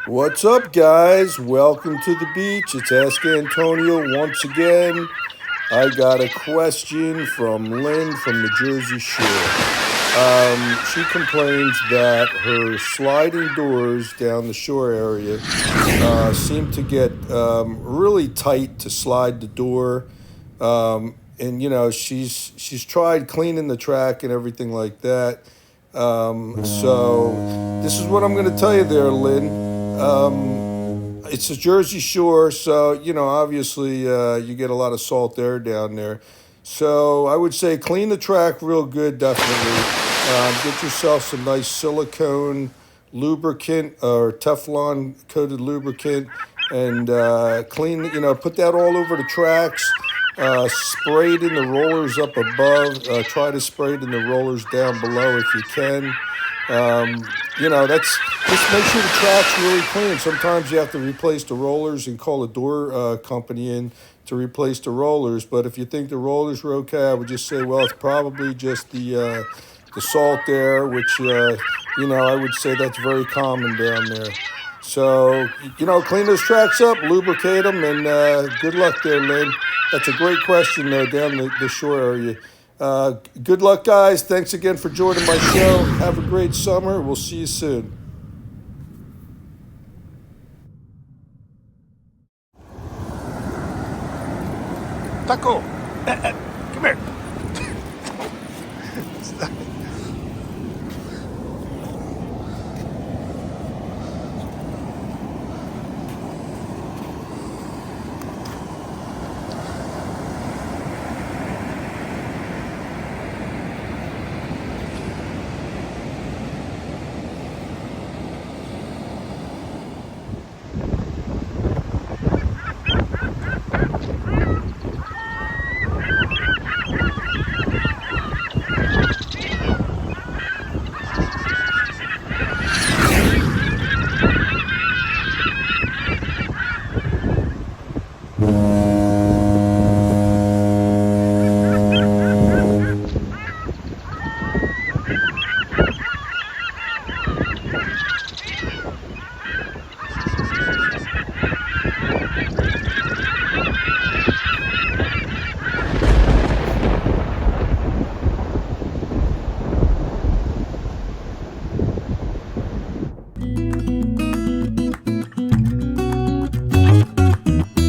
What's up, guys? Welcome to the beach. It's Ask Antonio once again. I got a question from Lynn from the Jersey Shore. She complains that her sliding doors down the shore area seem to get really tight to slide the door. And she's tried cleaning the track and everything like that. So this is what I'm going to tell you there, Lynn. It's the Jersey Shore, so obviously you get a lot of salt air down there. So I would say clean the track real good, definitely. Get yourself some nice silicone lubricant or Teflon coated lubricant, and clean. Put that all over the tracks. Spray it in the rollers up above. Try to spray it in the rollers down below if you can. That's just make sure the track's really clean. Sometimes you have to replace the rollers and call a door company in to replace the rollers. But if you think the rollers were okay, I would just say, well, it's probably just the salt there, which I would say that's very common down there. So clean those tracks up, lubricate them, and good luck there, Lynn. That's a great question though, down the shore area. Good luck, guys. Thanks again for joining my show. Have a great summer. We'll see you soon. Taco, come here.